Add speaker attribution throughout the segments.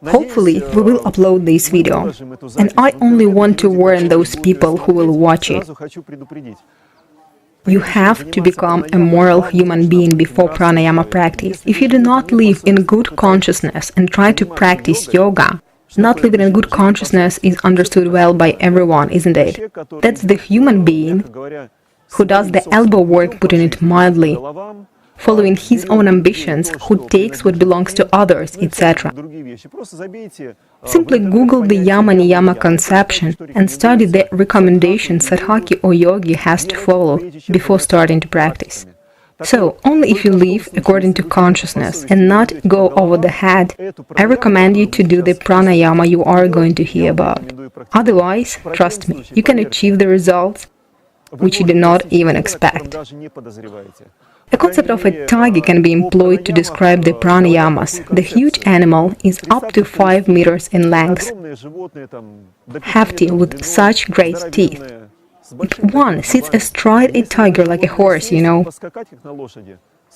Speaker 1: Hopefully, we will upload this video, and I only want to warn those people who will watch it. You have to become a moral human being before pranayama practice. If you do not live in good consciousness and try to practice yoga, not living in good consciousness is understood well by everyone, isn't it? That's the human being who does the elbow work, putting it mildly, following his own ambitions, who takes what belongs to others, etc. Simply Google the yama-niyama conception and study the recommendations sadhaki or yogi has to follow before starting to practice. So, only if you live according to consciousness and not go over the head, I recommend you to do the pranayama you are going to hear about. Otherwise, trust me, you can achieve the results which you did not even expect. A concept of a tiger can be employed to describe the pranayamas. The huge animal is up to 5 meters in length, hefty with such great teeth. If one sits astride a tiger like a horse, the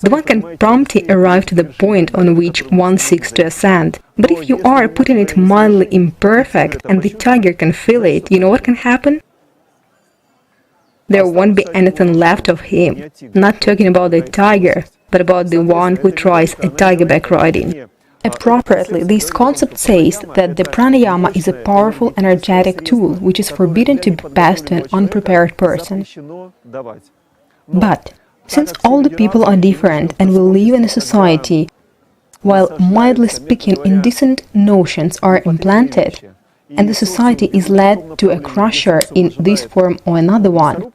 Speaker 1: one can promptly arrive to the point on which one seeks to ascend. But if you are putting it mildly imperfect and the tiger can feel it, you know what can happen? There won't be anything left of him. Not talking about the tiger, but about the one who tries a tigerback riding. Appropriately, this concept says that the pranayama is a powerful energetic tool which is forbidden to be passed to an unprepared person. But, since all the people are different and will live in a society, while mildly speaking indecent notions are implanted, and the society is led to a crusher in this form or another one,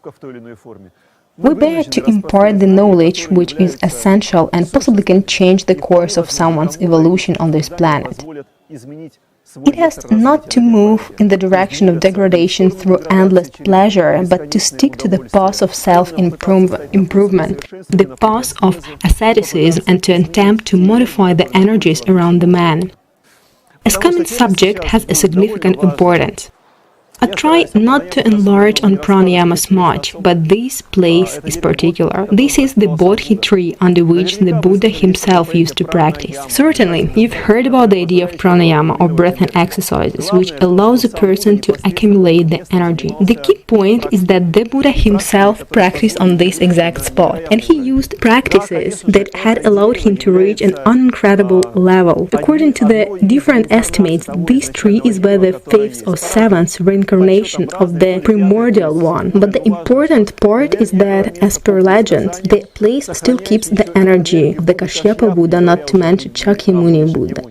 Speaker 1: we bear to impart the knowledge which is essential and possibly can change the course of someone's evolution on this planet. It has not to move in the direction of degradation through endless pleasure, but to stick to the path of self-improvement, the path of asceticism, and to attempt to modify the energies around the man. As common subject has a significant importance. I try not to enlarge on pranayamas much, but this place is particular. This is the Bodhi tree under which the Buddha himself used to practice. Certainly, you've heard about the idea of pranayama or breathing exercises, which allows a person to accumulate the energy. The key point is that the Buddha himself practiced on this exact spot, and he used practices that had allowed him to reach an unincredible level. According to the different estimates, this tree is by the 5th or 7th reincarnation of the primordial one. But the important part is that, as per legend, the place still keeps the energy of the Kashyapa Buddha, not to mention Shakyamuni Buddha.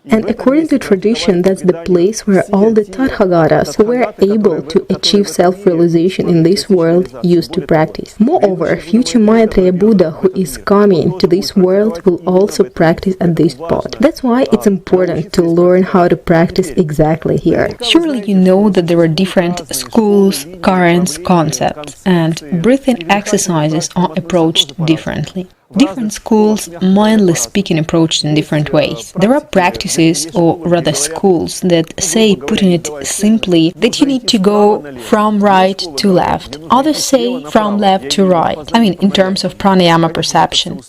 Speaker 1: And according to tradition, that's the place where all the Tathagatas who were able to achieve self-realization in this world used to practice. Moreover, future Maitreya Buddha who is coming to this world will also practice at this spot. That's why it's important to learn how to practice exactly here. Surely you know that there are different schools, currents, concepts, and breathing exercises are approached differently. Different schools, mindlessly speaking, approached in different ways. There are practices, or rather schools, that say, putting it simply, that you need to go from right to left. Others say from left to right. I mean, in terms of pranayama perception.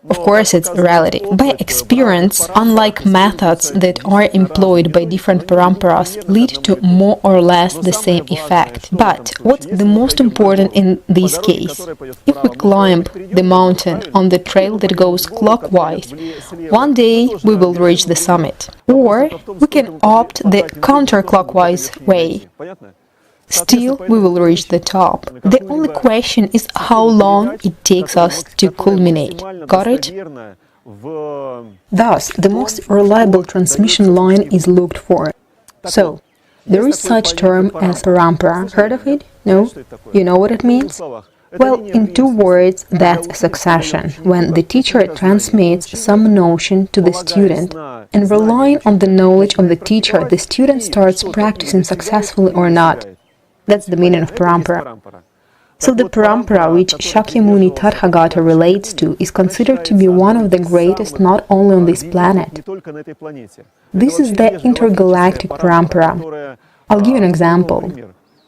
Speaker 1: Of course, it's reality. By experience, unlike methods that are employed by different paramparas lead to more or less the same effect. But what's the most important in this case? If we climb the mountain on the trail that goes clockwise, one day we will reach the summit. Or we can opt the counterclockwise way. Still, we will reach the top. The only question is how long it takes us to culminate. Got it? Thus, the most reliable transmission line is looked for. So, there is such term as parampara. Heard of it? No? You know what it means? Well, in 2 words, that's a succession, when the teacher transmits some notion to the student, and relying on the knowledge of the teacher, the student starts practicing successfully or not. That's the meaning of parampara. So the parampara which Shakyamuni Tathagata relates to is considered to be one of the greatest not only on this planet. This is the intergalactic parampara. I'll give you an example.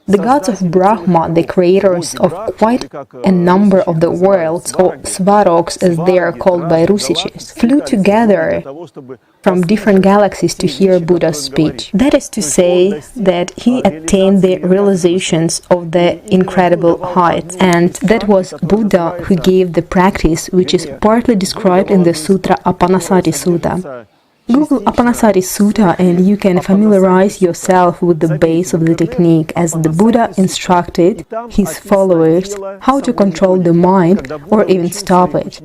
Speaker 1: The gods of Brahma, the creators of quite a number of the worlds, or Svaroks as they are called by Rusiches, flew together from different galaxies to hear Buddha's speech. That is to say that he attained the realizations of the incredible heights, and that was Buddha who gave the practice which is partly described in the sutra Apanasati Sutta. Google Apanasati Sutta and you can familiarize yourself with the base of the technique as the Buddha instructed his followers how to control the mind or even stop it.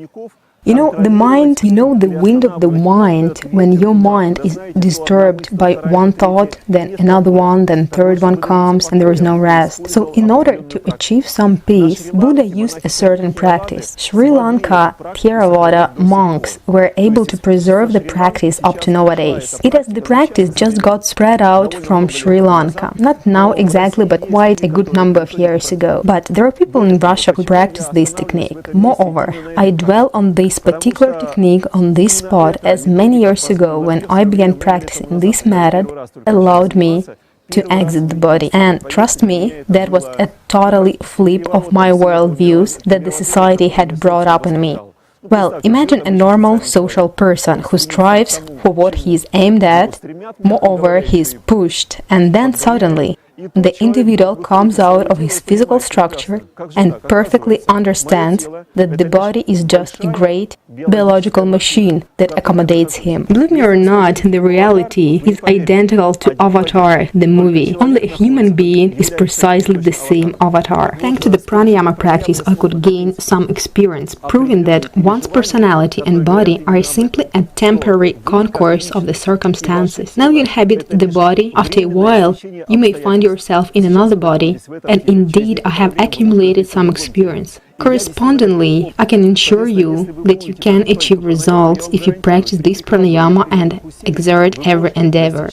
Speaker 1: The mind, the wind of the mind, when your mind is disturbed by one thought, then another one, then third one comes, and there is no rest. So in order to achieve some peace, Buddha used a certain practice. Sri Lanka Theravada monks were able to preserve the practice up to nowadays. It as the practice just got spread out from Sri Lanka. Not now exactly, but quite a good number of years ago. But there are people in Russia who practice this technique. Moreover, I dwell on this particular technique on this spot as many years ago when I began practicing this method allowed me to exit the body. And trust me, that was a totally flip of my worldviews that the society had brought up in me. Well, imagine a normal social person who strives for what he is aimed at, moreover he is pushed, and then suddenly the individual comes out of his physical structure and perfectly understands that the body is just a great biological machine that accommodates him. Believe me or not, the reality is identical to Avatar, the movie. Only a human being is precisely the same avatar. Thanks to the pranayama practice, I could gain some experience, proving that one's personality and body are simply a temporary concourse of the circumstances. Now you inhabit the body. After a while, you may find yourself in another body, and indeed I have accumulated some experience. Correspondingly, I can assure you that you can achieve results if you practice this pranayama and exert every endeavor.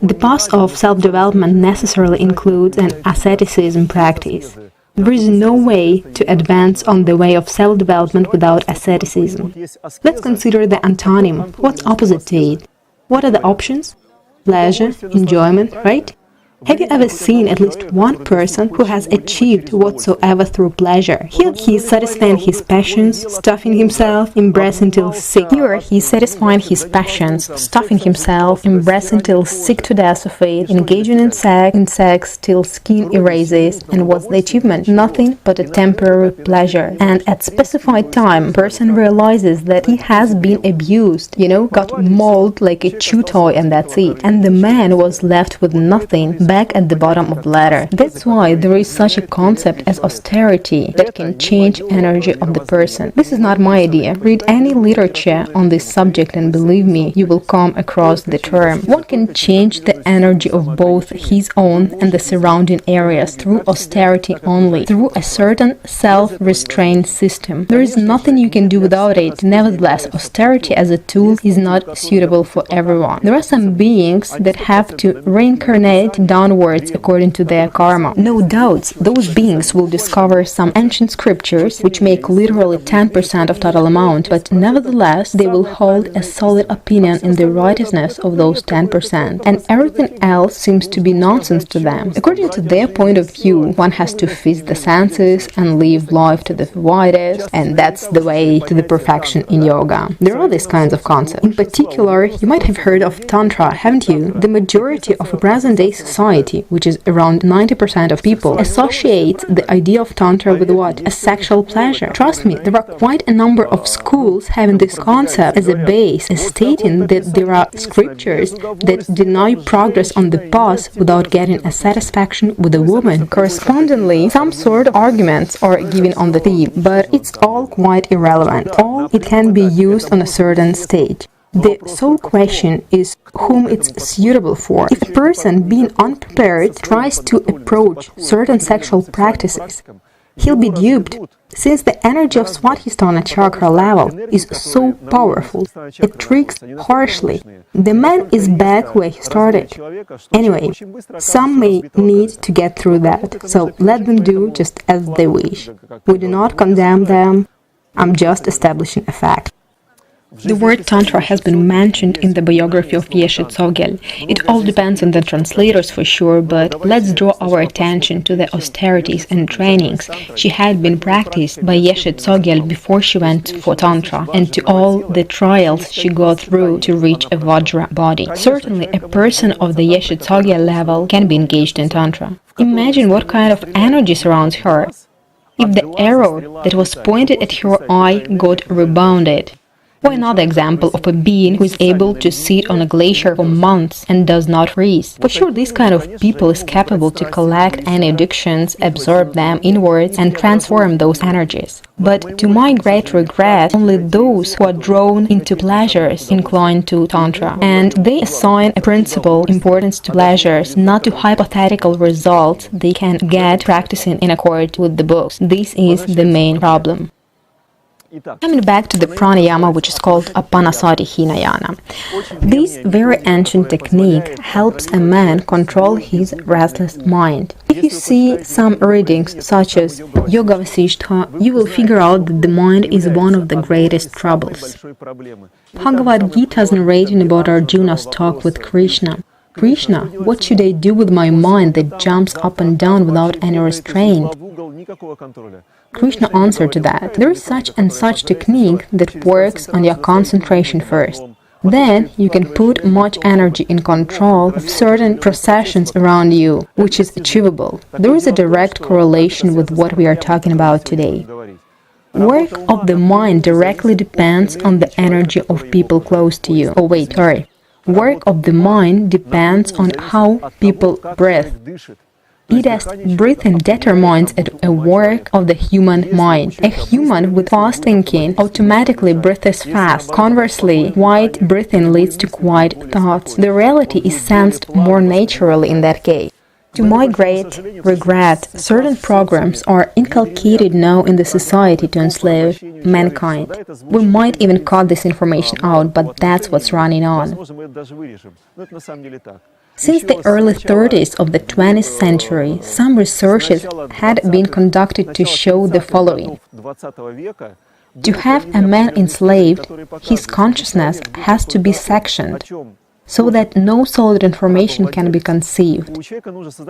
Speaker 1: The path of self-development necessarily includes an asceticism practice. There is no way to advance on the way of self-development without asceticism. Let's consider the antonym. What's opposite to it? What are the options? Pleasure, enjoyment, right? Have you ever seen at least one person who has achieved whatsoever through pleasure? Here he is satisfying his passions, stuffing himself, embracing till sick. Here he is satisfying his passions, stuffing himself, embracing till sick to death of it, engaging in sex till skin erases. And what's the achievement? Nothing but a temporary pleasure. And at specified time, person realizes that he has been abused, got mauled like a chew toy, and that's it. And the man was left with nothing, back at the bottom of the ladder. That's why there is such a concept as austerity that can change energy of the person. This is not my idea. Read any literature on this subject and believe me, you will come across the term. One can change the energy of both his own and the surrounding areas through austerity only, through a certain self-restraint system. There is nothing you can do without it. Nevertheless, austerity as a tool is not suitable for everyone. There are some beings that have to reincarnate downwards according to their karma. No doubts, those beings will discover some ancient scriptures which make literally 10% of total amount, but nevertheless they will hold a solid opinion in the righteousness of those 10%, and everything else seems to be nonsense to them. According to their point of view, one has to feast the senses and live life to the widest, and that's the way to the perfection in yoga. There are these kinds of concepts. In particular, you might have heard of Tantra, haven't you? The majority of present-day society, which is around 90% of people, associates the idea of Tantra with what? A sexual pleasure. Trust me, there are quite a number of schools having this concept as a base, stating that there are scriptures that deny progress on the path without getting a satisfaction with a woman. Correspondingly, some sort of arguments are given on the theme, but it's all quite irrelevant. All it can be used on a certain stage. The sole question is whom it's suitable for. If a person, being unprepared, tries to approach certain sexual practices, he'll be duped, since the energy of Swadhisthana chakra level is so powerful, it tricks harshly. The man is back where he started. Anyway, some may need to get through that, so let them do just as they wish. We do not condemn them, I'm just establishing a fact. The word Tantra has been mentioned in the biography of Yeshe Tsogyal. It all depends on the translators for sure, but let's draw our attention to the austerities and trainings she had been practiced by Yeshe Tsogyal before she went for Tantra, and to all the trials she got through to reach a Vajra body. Certainly, a person of the Yeshe Tsogyal level can be engaged in Tantra. Imagine what kind of energy surrounds her. If the arrow that was pointed at her eye got rebounded. Or another example of a being who is able to sit on a glacier for months and does not freeze. For sure, this kind of people is capable to collect any addictions, absorb them inwards, and transform those energies. But to my great regret, only those who are drawn into pleasures incline to Tantra, and they assign a principal importance to pleasures, not to hypothetical results they can get practicing in accord with the books. This is the main problem. Coming back to the pranayama, which is called Apanasati Hinayana. This very ancient technique helps a man control his restless mind. If you see some readings such as Yoga Vasishtha, you will figure out that the mind is one of the greatest troubles. Bhagavad Gita's narrating about Arjuna's talk with Krishna. Krishna, what should I do with my mind that jumps up and down without any restraint? Krishna answered to that, there is such and such technique that works on your concentration first. Then you can put much energy in control of certain processions around you, which is achievable. There is a direct correlation with what we are talking about today. Work of the mind directly depends on the energy of people close to you. Work of the mind depends on how people breathe. It as breathing determines a work of the human mind. A human with fast thinking automatically breathes fast. Conversely, quiet breathing leads to quiet thoughts. The reality is sensed more naturally in that case. To my great regret, certain programs are inculcated now in the society to enslave mankind. We might even cut this information out, but that's what's running on. Since the early 30s of the 20th century, some researches had been conducted to show the following. To have a man enslaved, his consciousness has to be sectioned, so that no solid information can be conceived.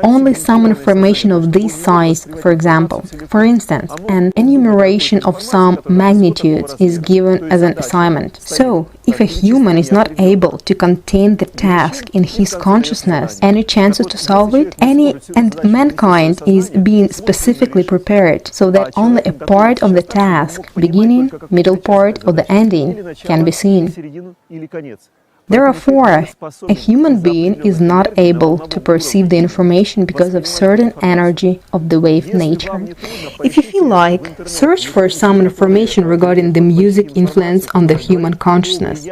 Speaker 1: Only some information of this size, for example. For instance, an enumeration of some magnitudes is given as an assignment. So, if a human is not able to contain the task in his consciousness, any chances to solve it? And mankind is being specifically prepared so that only a part of the task, beginning, middle part, or the ending, can be seen. Therefore, a human being is not able to perceive the information because of certain energy of the wave nature. If you feel like, search for some information regarding the music influence on the human consciousness.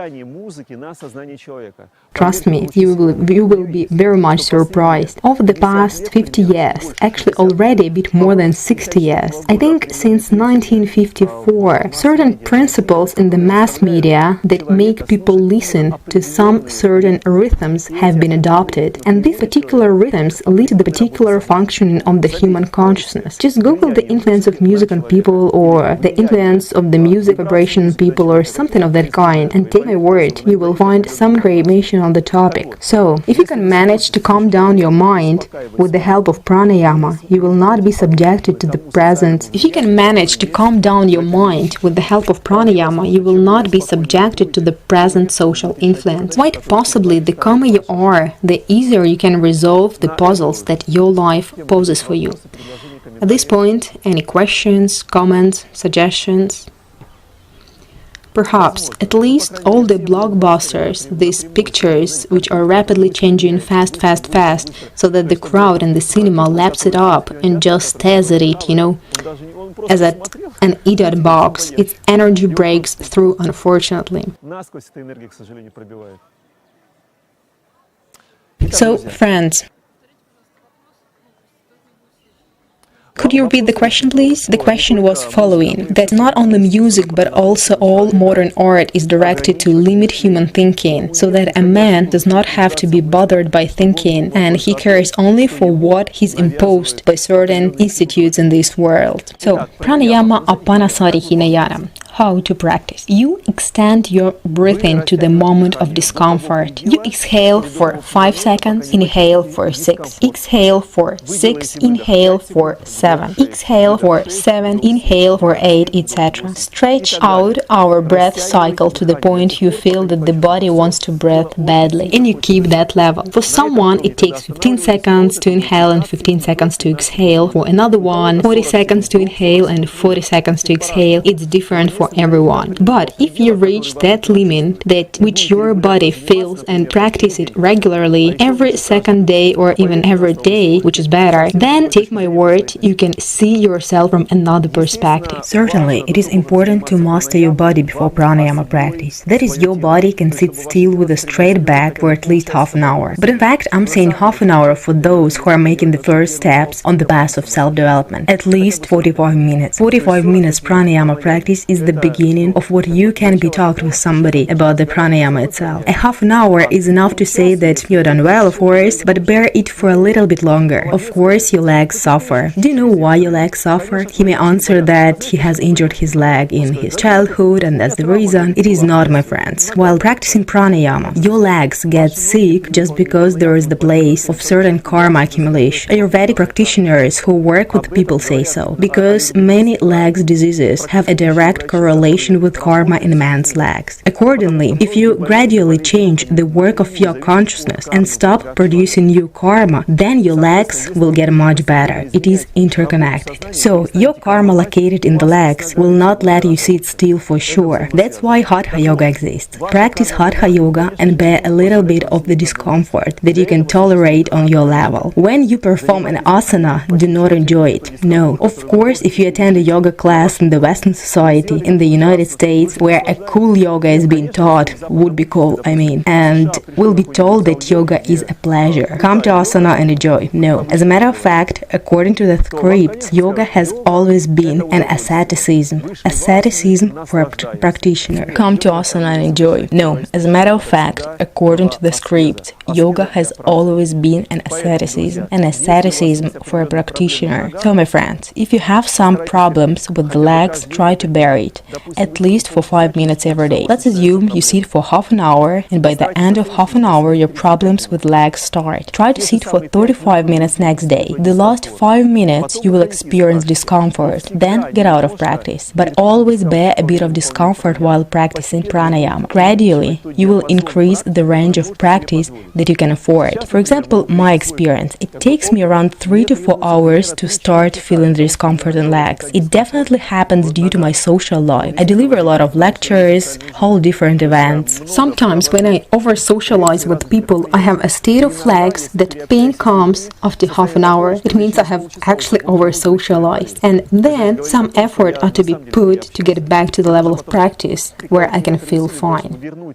Speaker 1: Trust me, you will be very much surprised. Over the past 50 years, actually already a bit more than 60 years, I think since 1954, certain principles in the mass media that make people listen to some certain rhythms have been adopted, and these particular rhythms lead to the particular functioning of the human consciousness. Just Google the influence of music on people, or the influence of the music vibration on people, or something of that kind, and take my word, you will find some information on the topic. So, if you can manage to calm down your mind with the help of pranayama, you will not be subjected to the present. If you can manage to calm down your mind with the help of pranayama, you will not be subjected to the present social influence. Quite possibly, the calmer you are, the easier you can resolve the puzzles that your life poses for you. At this point, any questions, comments, suggestions? Perhaps, at least all the blockbusters, these pictures which are rapidly changing fast, so that the crowd in the cinema laps it up and just stares at it, as at an idiot box. Its energy breaks through, unfortunately. So, friends, could you repeat the question, please? The question was following, that not only music but also all modern art is directed to limit human thinking, so that a man does not have to be bothered by thinking, and he cares only for what is imposed by certain institutes in this world. So, pranayama apanasati hinayana. How to practice. You extend your breathing to the moment of discomfort. You exhale for 5 seconds, inhale for 6, exhale for 6, inhale for 7, exhale for 7, inhale for 8, etc. Stretch out our breath cycle to the point you feel that the body wants to breathe badly, and you keep that level. For someone, it takes 15 seconds to inhale and 15 seconds to exhale. For another one, 40 seconds to inhale and 40 seconds to exhale. It's different for everyone. But if you reach that limit that which your body feels and practice it regularly every second day or even every day, which is better, then take my word, you can see yourself from another perspective.
Speaker 2: Certainly, it is important to master your body before pranayama practice. That is, your body can sit still with a straight back for at least half an hour. But in fact, I'm saying half an hour for those who are making the first steps on the path of self-development. At least 45 minutes. 45 minutes pranayama practice is the beginning of what you can be talked with somebody about the pranayama itself. A half an hour is enough to say that you're done well, of course, but bear it for a little bit longer. Of course, your legs suffer. Do you know why your legs suffer? He may answer that he has injured his leg in his childhood and that's the reason. It is not, my friends. While practicing pranayama, your legs get sick just because there is the place of certain karma accumulation. Ayurvedic practitioners who work with people say so, because many legs diseases have a direct correlation with karma in man's legs. Accordingly, if you gradually change the work of your consciousness and stop producing new karma, then your legs will get much better. It is interconnected. So, your karma located in the legs will not let you sit still for sure. That's why Hatha Yoga exists. Practice Hatha Yoga and bear a little bit of the discomfort that you can tolerate on your level. When you perform an asana, do not enjoy it. No. Of course, if you attend a yoga class in the Western society, in the United States, where a cool yoga is being taught, would be cool, and will be told that yoga is a pleasure. Come to asana and enjoy. No. As a matter of fact, according to the scripts, yoga has always been an asceticism. Asceticism for a practitioner. Come to asana and enjoy. No. As a matter of fact, according to the scripts, yoga has always been an asceticism for a practitioner. So, my friends, if you have some problems with the legs, try to bear it, at least for 5 minutes every day. Let's assume you sit for half an hour, and by the end of half an hour, your problems with legs start. Try to sit for 35 minutes next day. The last 5 minutes, you will experience discomfort, then get out of practice. But always bear a bit of discomfort while practicing pranayama. Gradually, you will increase the range of practice that you can afford. For example, my experience, it takes me around 3 to 4 hours to start feeling the discomfort in legs. It definitely happens due to my social life. I deliver a lot of lectures, whole different events. Sometimes when I over-socialize with people, I have a state of legs that pain comes after half an hour. It means I have actually over-socialized. And then some effort ought to be put to get back to the level of practice where I can feel fine.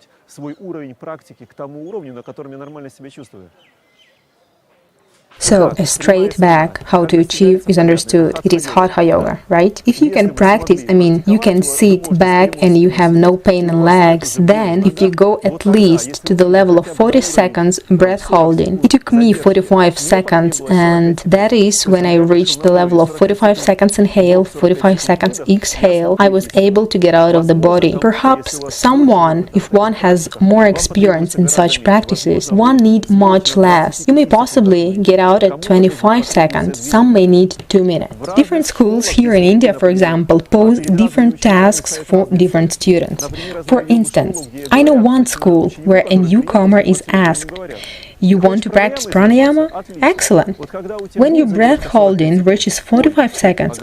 Speaker 2: So, a straight back, how to achieve, is understood. It is Hatha Yoga, right? If you can practice, you can sit back and you have no pain in legs, then if you go at least to the level of 40 seconds breath holding, it took me 45 seconds, and that is when I reached the level of 45 seconds inhale, 45 seconds exhale, I was able to get out of the body. Perhaps someone, if one has more experience in such practices, one need much less. You may possibly get out at 25 seconds, some may need 2 minutes. Different schools here in India, for example, pose different tasks for different students. For instance, I know one school where a newcomer is asked, "You want to practice pranayama? Excellent. When your breath holding reaches 45 seconds,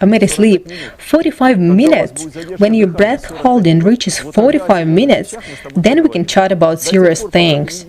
Speaker 2: I made a sleep. 45 minutes. When your breath holding reaches 45 minutes, then we can chat about serious things.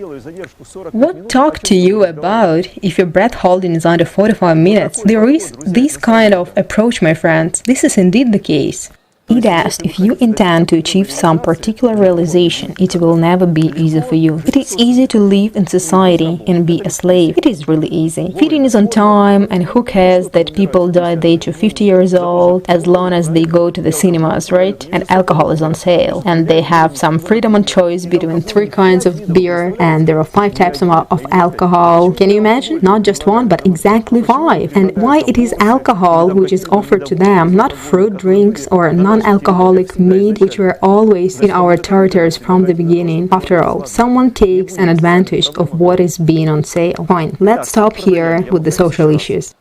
Speaker 2: What talk to you about if your breath holding is under 45 minutes? There is this kind of approach, my friends. This is indeed the case. It asked, if you intend to achieve some particular realization, it will never be easy for you. It is easy to live in society and be a slave. It is really easy. Feeding is on time, and who cares that people die at the age of 50 years old, as long as they go to the cinemas, right? And alcohol is on sale. And they have some freedom and choice between 3 kinds of beer, and there are 5 types of alcohol. Can you imagine? Not just 1, but exactly 5. And why it is alcohol which is offered to them, not fruit drinks or non
Speaker 1: non-alcoholic mead, which were always in our territories from the beginning. After all, someone takes an advantage of what is being on sale. Fine, let's stop here with the social issues.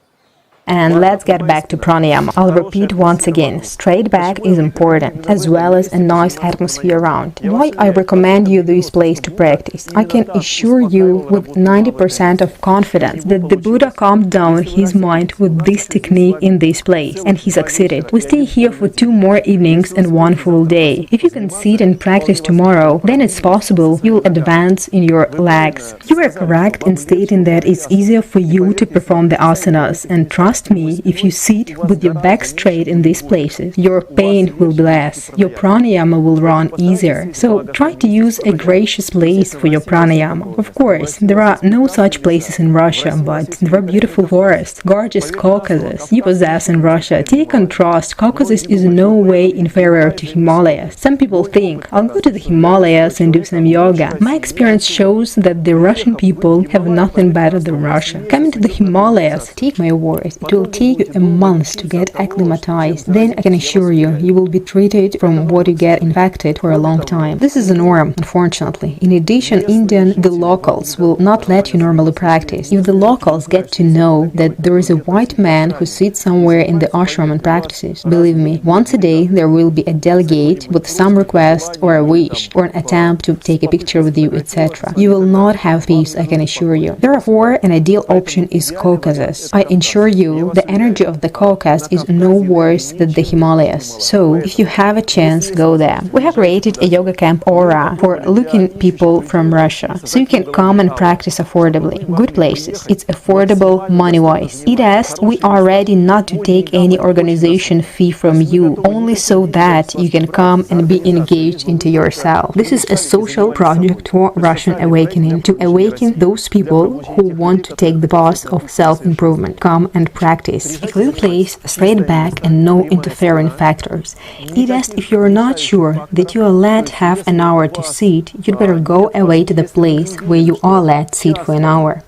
Speaker 1: And let's get back to pranayama. I'll repeat once again, straight back is important, as well as a nice atmosphere around. Why I recommend you this place to practice? I can assure you with 90% of confidence that the Buddha calmed down his mind with this technique in this place, and he succeeded. We stay here for 2 more evenings and 1 full day. If you can sit and practice tomorrow, then it's possible you'll advance in your legs. You are correct in stating that it's easier for you to perform the asanas, and trust me, if you sit with your back straight in these places, your pain will be less. Your pranayama will run easier. So try to use a gracious place for your pranayama. Of course, there are no such places in Russia, but there are beautiful forests, gorgeous Caucasus you possess in Russia. Take contrast, Caucasus is in no way inferior to Himalayas. Some people think, I'll go to the Himalayas and do some yoga. My experience shows that the Russian people have nothing better than Russia. Coming to the Himalayas, take my word, it will take you a month to get acclimatized. Then I can assure you, you will be treated from what you get infected for a long time. This is the norm, unfortunately. In addition, the locals will not let you normally practice. If the locals get to know that there is a white man who sits somewhere in the ashram and practices, believe me, once a day there will be a delegate with some request or a wish or an attempt to take a picture with you, etc. You will not have peace, I can assure you. Therefore, an ideal option is Caucasus. I assure you, the energy of the Caucasus is no worse than the Himalayas. So, if you have a chance, go there. We have created a yoga camp aura for looking people from Russia, so you can come and practice affordably. Good places. It's affordable money-wise. It asks, we are ready not to take any organization fee from you, only so that you can come and be engaged into yourself. This is a social project for Russian awakening, to awaken those people who want to take the path of self-improvement. Come and practice. A clean place, straight back, and no interfering factors. It asks, if you're not sure that you are let half an hour to sit, you'd better go away to the place where you are let sit for an hour.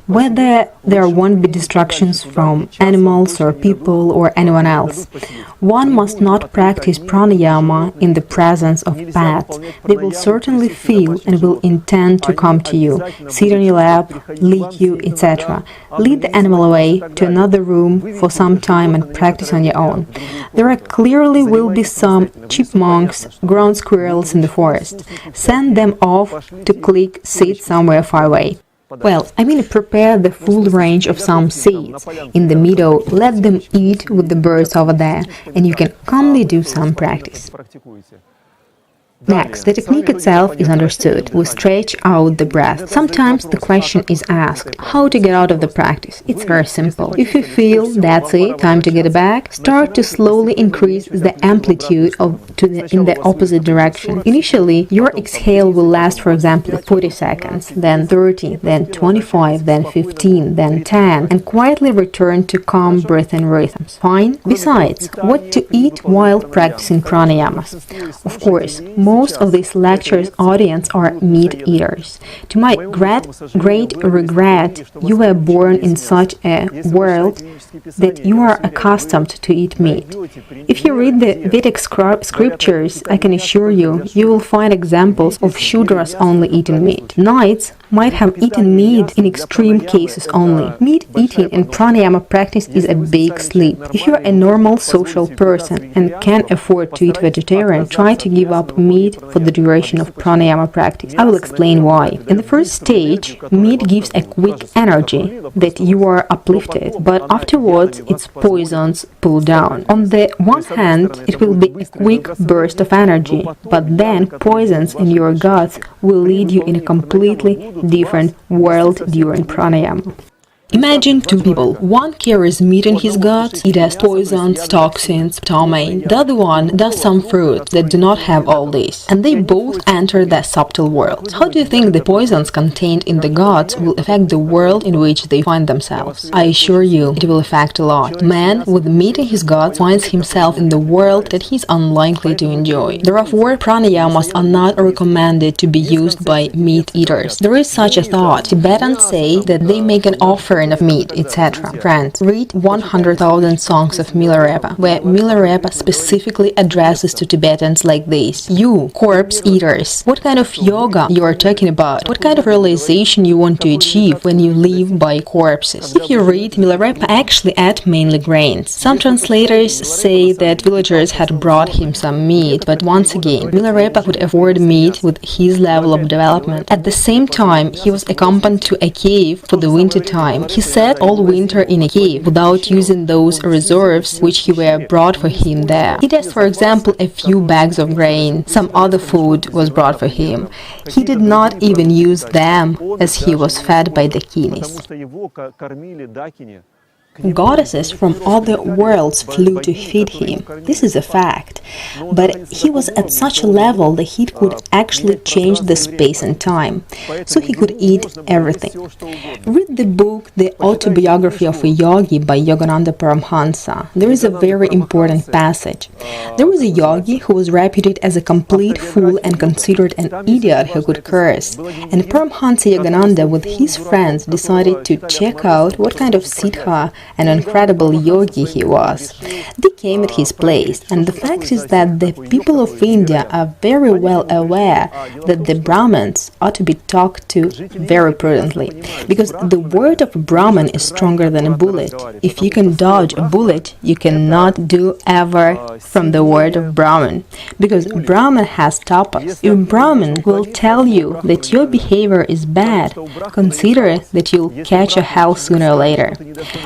Speaker 1: Whether there won't be distractions from animals or people or anyone else. One must not practice pranayama in the presence of pets. They will certainly feel and will intend to come to you, sit on your lap, lick you, etc. Lead the animal away to another room for some time and practice on your own. There are clearly will be some chipmunks, ground squirrels in the forest. Send them off to sit somewhere far away. Well, prepare the full range of some seeds. In the meadow, let them eat with the birds over there, and you can calmly do some practice. Next, the technique itself is understood. We stretch out the breath. Sometimes the question is asked, how to get out of the practice? It's very simple. If you feel that's it, time to get back, start to slowly increase the amplitude in the opposite direction. Initially, your exhale will last, for example, 40 seconds, then 30, then 25, then 15, then 10, and quietly return to calm breathing rhythms. Fine? Besides, what to eat while practicing pranayamas? Of course, most of this lecture's audience are meat eaters. To my great regret, you were born in such a world that you are accustomed to eat meat. If you read the Vedic scriptures, I can assure you, you will find examples of Shudras only eating meat. Knights might have eaten meat in extreme cases only. Meat eating in pranayama practice is a big sleep. If you are a normal social person and can afford to eat vegetarian, try to give up meat for the duration of pranayama practice. I will explain why. In the first stage, meat gives a quick energy that you are uplifted, but afterwards its poisons pull down. On the one hand, it will be a quick burst of energy, but then poisons in your guts will lead you in a completely different world during pranayama. Imagine two people. One carries meat in his guts, it has poisons, toxins, ptomaine. The other one does some fruits that do not have all this. And they both enter the subtle world. How do you think the poisons contained in the guts will affect the world in which they find themselves? I assure you, it will affect a lot. Man with meat in his guts finds himself in the world that he is unlikely to enjoy. Therefore, pranayamas are not recommended to be used by meat eaters. There is such a thought. Tibetans say that they make an offer vegetarian of meat, etc. Friends, read 100,000 songs of Milarepa, where Milarepa specifically addresses to Tibetans like this: you, corpse eaters, what kind of yoga you are talking about? What kind of realization you want to achieve when you live by corpses? If you read, Milarepa actually ate mainly grains. Some translators say that villagers had brought him some meat, but once again, Milarepa could afford meat with his level of development. At the same time, he was accompanied to a cave for the winter time. He sat all winter in a cave without using those reserves which were brought for him there. He just, for example, a few bags of grain. Some other food was brought for him. He did not even use them, as he was fed by the Kinis. Goddesses from other worlds flew to feed him. This is a fact. But he was at such a level that he could actually change the space and time. So he could eat everything. Read the book The Autobiography of a Yogi by Yogananda Paramhansa. There is a very important passage. There was a yogi who was reputed as a complete fool and considered an idiot who could curse. And Paramhansa Yogananda with his friends decided to check out what kind of siddha an incredible yogi he was. They came at his place, and the fact is that the people of India are very well aware that the Brahmins ought to be talked to very prudently, because the word of a Brahmin is stronger than a bullet. If you can dodge a bullet, you cannot do ever from the word of Brahmin, because Brahmin has tapas. If Brahmin will tell you that your behavior is bad, consider that you'll catch a hell sooner or later.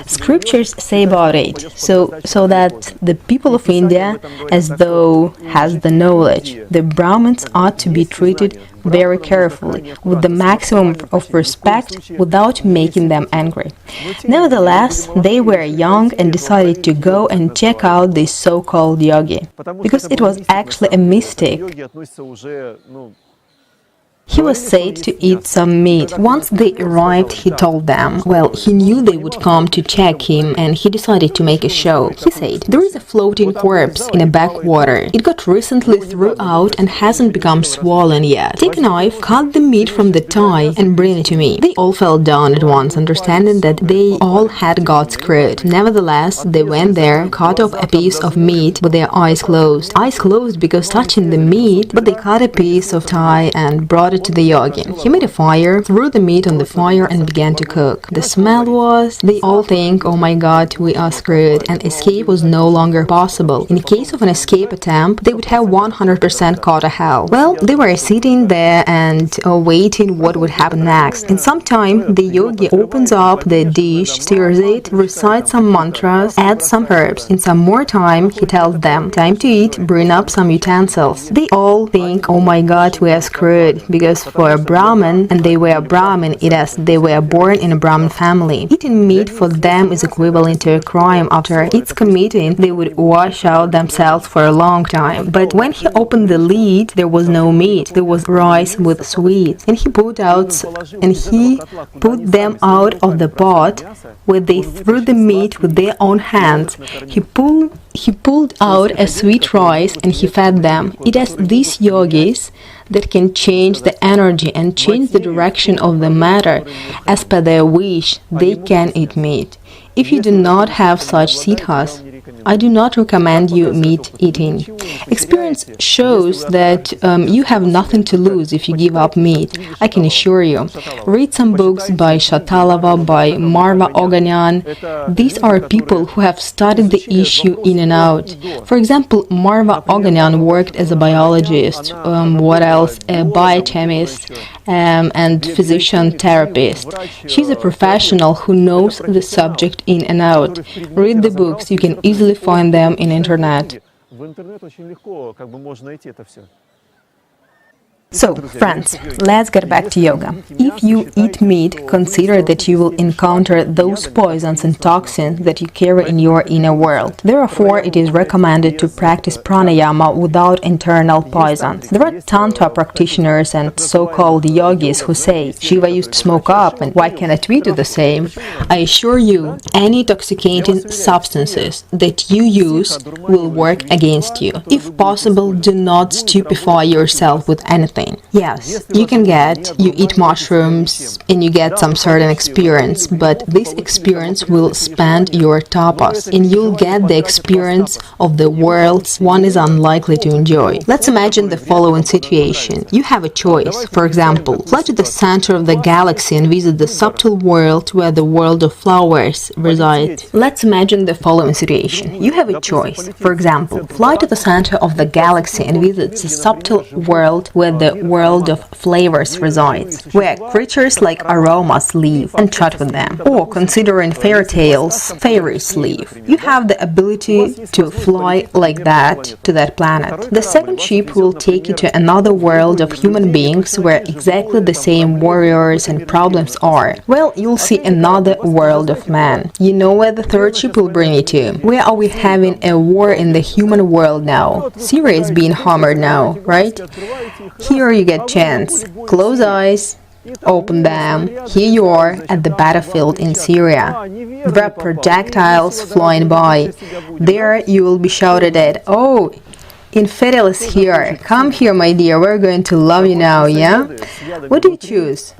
Speaker 1: Scriptures say about it, so that the people of India, as though has the knowledge, the Brahmins ought to be treated very carefully, with the maximum of respect, without making them angry. Nevertheless, they were young and decided to go and check out this so-called yogi, because it was actually a mistake. He was said to eat some meat. Once they arrived, he told them, well, he knew they would come to check him, and he decided to make a show. He said, there is a floating corpse in a backwater. It got recently thrown out and hasn't become swollen yet. Take a knife, cut the meat from the thigh, and bring it to me. They all fell down at once, understanding that they all had got screwed. Nevertheless, they went there, cut off a piece of meat with their eyes closed. Eyes closed because touching the meat, but they cut a piece of thigh and brought it to the yogi. He made a fire, threw the meat on the fire, and began to cook. The smell was, they all think, oh my god, we are screwed, and escape was no longer possible. In case of an escape attempt, they would have 100% caught a hell. Well, they were sitting there and waiting what would happen next. In some time, the yogi opens up the dish, stirs it, recites some mantras, adds some herbs. In some more time, he tells them, time to eat, bring up some utensils. They all think, oh my god, we are screwed, because for a Brahmin, and they were a Brahmin, it is they were born in a Brahmin family. Eating meat for them is equivalent to a crime. After its committing, they would wash out themselves for a long time. But when he opened the lid, there was no meat. There was rice with sweets, and he put them out of the pot, where they threw the meat with their own hands. He pulled out a sweet rice and he fed them. It is these yogis that can change the energy and change the direction of the matter. As per their wish, they can eat meat. If you do not have such siddhas, I do not recommend you meat eating. Experience shows that you have nothing to lose if you give up meat, I can assure you. Read some books by Shatalava, by Marva Oganyan. These are people who have studied the issue in and out. For example, Marva Oganyan worked as a biologist, a biochemist, and physician therapist. She's a professional who knows the subject in and out. Read the books, you can easily find them in internet. So, friends, let's get back to yoga. If you eat meat, consider that you will encounter those poisons and toxins that you carry in your inner world. Therefore, it is recommended to practice pranayama without internal poisons. There are tantra practitioners and so-called yogis who say, Shiva used to smoke up, and why cannot we do the same? I assure you, any intoxicating substances that you use will work against you. If possible, do not stupefy yourself with anything.
Speaker 2: something. Yes, you eat mushrooms and you get some certain experience, but this experience will spend your tapas and you'll get the experience of the worlds one is unlikely to enjoy. Let's imagine the following situation. You have a choice. For example, fly to the center of the galaxy and visit the subtle world where the world of flowers reside. Let's imagine the following situation. You have a choice. For example, fly to the center of the galaxy and visit the subtle world where the world of flavors resides, where creatures like aromas live, and chat with them. Or, considering fairy tales, fairies live. You have the ability to fly like that to that planet. The second ship will take you to another world of human beings where exactly the same warriors and problems are. Well, you'll see another world of man. You know where the third ship will bring you to? Where are we having a war in the human world now? Syria is being hammered now, right? Here you get chance. Close eyes. Open them. Here you are at the battlefield in Syria. There are projectiles flying by. There you will be shouted at, "Oh, Infidel is here. Come here, my dear. We're going to love you now, yeah?" What do you choose?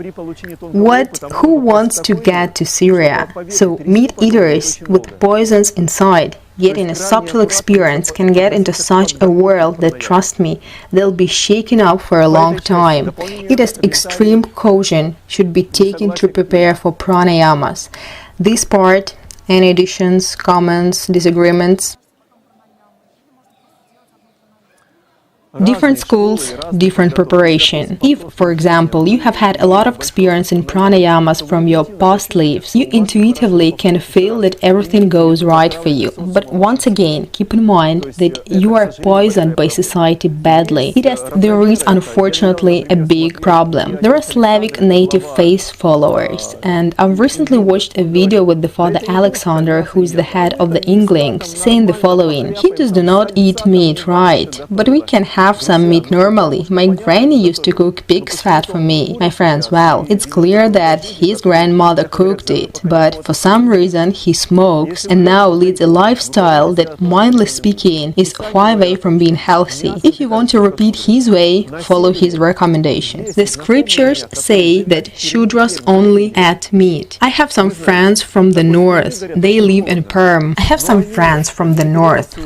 Speaker 2: Who wants to get to Syria? So, meat eaters with poisons inside, getting a subtle experience, can get into such a world that, trust me, they'll be shaken up for a long time. It is extreme caution should be taken to prepare for pranayamas. This part, any additions, comments, disagreements? Different schools, different preparation. If, for example, you have had a lot of experience in pranayamas from your past lives, you intuitively can feel that everything goes right for you. But once again, keep in mind that you are poisoned by society badly. There is unfortunately a big problem. There are Slavic native faith followers, and I've recently watched a video with the Father Alexander, who is the head of the Inklings, saying the following: Hindus do not eat meat, right? But we can have some meat normally. My granny used to cook pig's fat for me. My friends, well, it's clear that his grandmother cooked it, but for some reason he smokes and now leads a lifestyle that, mildly speaking, is far away from being healthy. If you want to repeat his way, follow his recommendations. The scriptures say that Shudras only eat meat. I have some friends from the north. They live in Perm.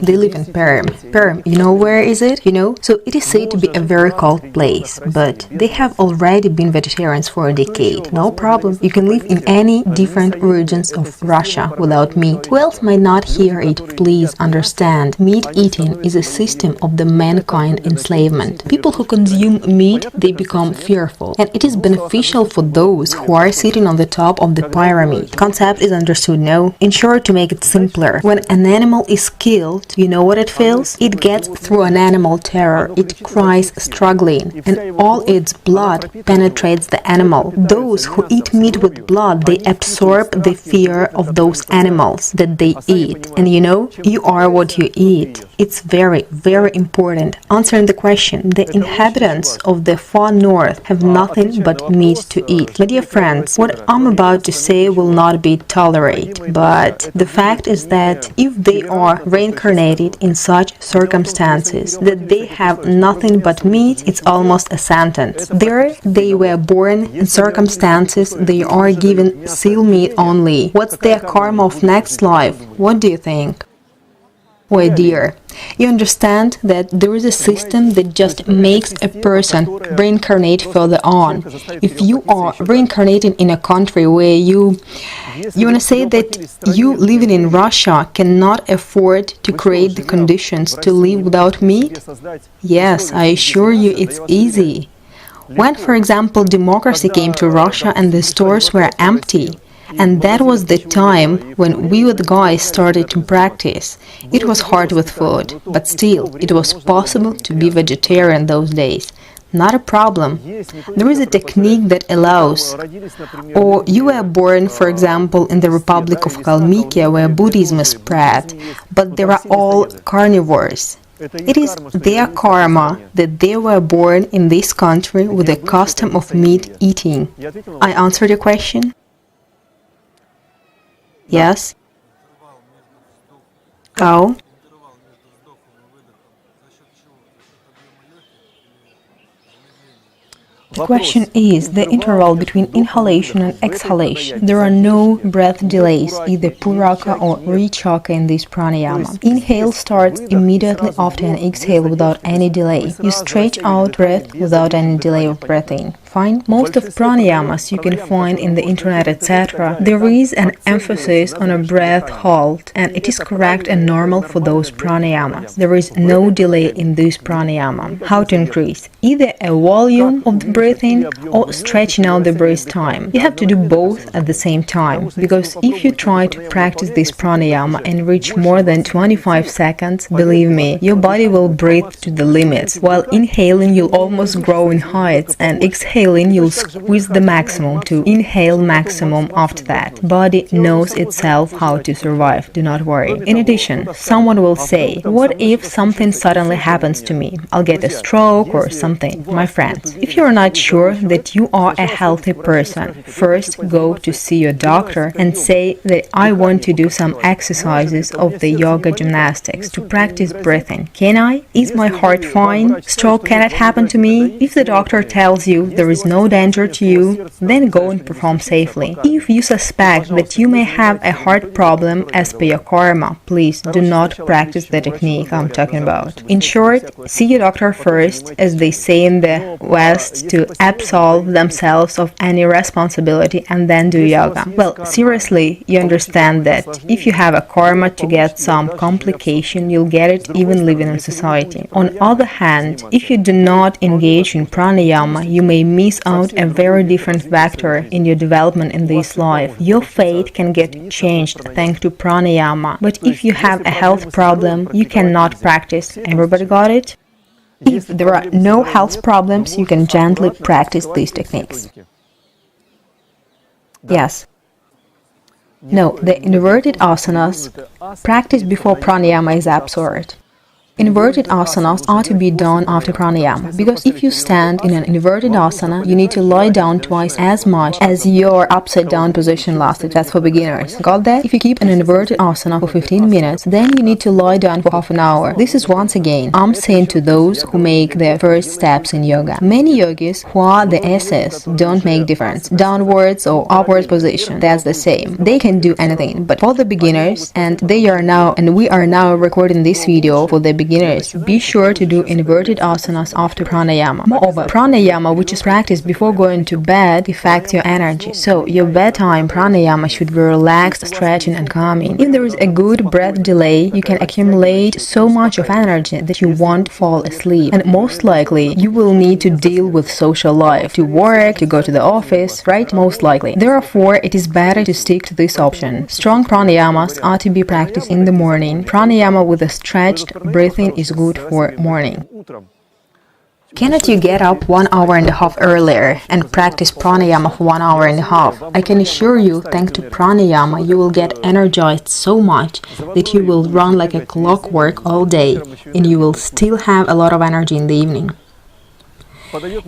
Speaker 2: They live in Perm. Perm, you know where is it? So it is said to be a very cold place, but they have already been vegetarians for a decade. No problem. You can live in any different regions of Russia without meat. Who else might not hear it, please understand. Meat eating is a system of the mankind enslavement. People who consume meat, they become fearful. And it is beneficial for those who are sitting on the top of the pyramid. Concept is understood, no? In short, to make it simpler, when an animal is killed, you know what it feels? It gets through an animal terror. It cries struggling, and all its blood penetrates the animal. Those who eat meat with blood, they absorb the fear of those animals that they eat. And you are what you eat. It's very, very important. Answering the question, the inhabitants of the far north have nothing but meat to eat. My dear friends, what I'm about to say will not be tolerated, but the fact is that if they are reincarnated in such circumstances that they have nothing but meat, it's almost a sentence. There they were born in circumstances they are given seal meat only. What's their karma of next life? What do you think? Oh dear, you understand that there is a system that just makes a person reincarnate further on. If you are reincarnating in a country where you want to say that you living in Russia cannot afford to create the conditions to live without meat? Yes, I assure you it's easy. When, for example, democracy came to Russia and the stores were empty, and that was the time when we with guys started to practice. It was hard with food, but still, it was possible to be vegetarian those days. Not a problem. There is a technique that allows. Or you were born, for example, in the Republic of Kalmykia, where Buddhism is spread, but they are all carnivores. It is their karma that they were born in this country with the custom of meat eating. I answered your question? Yes? Oh?
Speaker 1: The question is the interval between inhalation and exhalation. There are no breath delays, either puraka or vichaka in this pranayama. Inhale starts immediately after an exhale without any delay. You stretch out breath without any delay of breathing. Fine? Most of pranayamas you can find in the internet, etc. There is an emphasis on a breath halt, and it is correct and normal for those pranayamas. There is no delay in this pranayama. How to increase? Either a volume of the breathing or stretching out the breath time. You have to do both at the same time, because if you try to practice this pranayama and reach more than 25 seconds, believe me, your body will breathe to the limits. While inhaling, you'll almost grow in heights, and exhaling, you'll squeeze the maximum to inhale maximum after that. Body knows itself how to survive, do not worry. In addition, someone will say, what if something suddenly happens to me? I'll get a stroke or something. My friends, if you're not sure that you are a healthy person, first go to see your doctor and say that I want to do some exercises of the yoga gymnastics to practice breathing. Can I? Is my heart fine? Stroke cannot happen to me? If the doctor tells you there is no danger to you, then go and perform safely. If you suspect that you may have a heart problem as per your karma, please do not practice the technique I'm talking about. In short, see your doctor first, as they say in the West, to absolve themselves of any responsibility and then do yoga. Well, seriously, you understand that if you have a karma to get some complication, you'll get it even living in society. On the other hand, if you do not engage in pranayama, you may miss out a very different factor in your development in this life. Your fate can get changed thanks to pranayama, but if you have a health problem, you cannot practice. Everybody got it? If there are no health problems, you can gently practice these techniques. Yes. No, the inverted asanas practiced before pranayama is absurd. Inverted asanas are to be done after pranayama, because if you stand in an inverted asana, you need to lie down twice as much as your upside down position lasted. That's for beginners. Got that? If you keep an inverted asana for 15 minutes, then you need to lie down for half an hour. This is once again, I'm saying to those who make their first steps in yoga. Many yogis who are the SS don't make difference. Downwards or upwards position, that's the same. They can do anything. But for the beginners, and we are now recording this video for the beginners, be sure to do inverted asanas after pranayama. Moreover, pranayama, which is practiced before going to bed, affects your energy. So, your bedtime pranayama should be relaxed, stretching and calming. If there is a good breath delay, you can accumulate so much of energy that you won't fall asleep. And most likely, you will need to deal with social life, to work, to go to the office, right? Most likely. Therefore, it is better to stick to this option. Strong pranayamas are to be practiced in the morning. Pranayama with a stretched breathing is good for morning. Cannot you get up 1 hour and a half earlier and practice pranayama for 1 hour and a half? I can assure you, thanks to pranayama, you will get energized so much that you will run like a clockwork all day, and you will still have a lot of energy in the evening.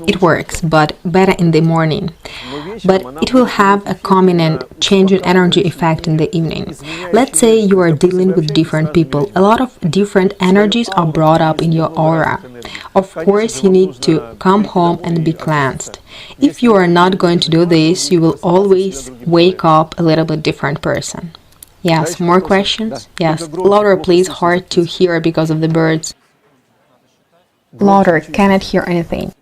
Speaker 1: It works, but better in the morning. But it will have a calming and changing energy effect in the evening. Let's say you are dealing with different people. A lot of different energies are brought up in your aura. Of course, you need to come home and be cleansed. If you are not going to do this, you will always wake up a little bit different person. Yes, more questions? Yes, louder please, hard to hear because of the birds. Louder, cannot hear anything.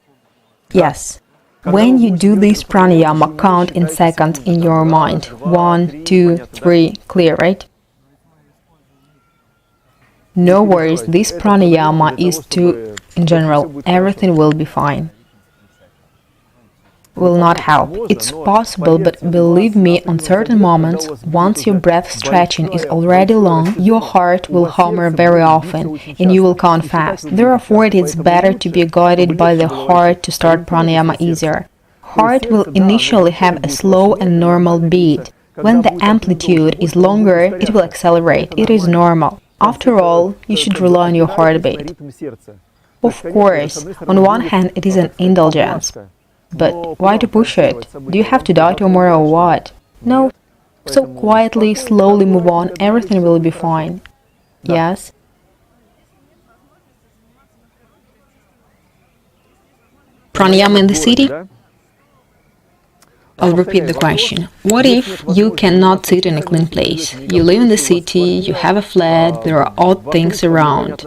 Speaker 1: Yes. When you do this pranayama, count in seconds in your mind. 1, 2, 3, clear, right? No worries, this pranayama is in general, everything will be fine. Will not help. It's possible, but believe me, on certain moments, once your breath stretching is already long, your heart will hammer very often, and you will count fast. Therefore, it is better to be guided by the heart to start pranayama easier. Heart will initially have a slow and normal beat. When the amplitude is longer, it will accelerate. It is normal. After all, you should rely on your heartbeat. Of course, on one hand, it is an indulgence. But why to push it? Do you have to die tomorrow or what? No. So quietly, slowly move on, everything will be fine. Yes? Pranayama in the city? I'll repeat the question. What if you cannot sit in a clean place? You live in the city, you have a flat, there are odd things around.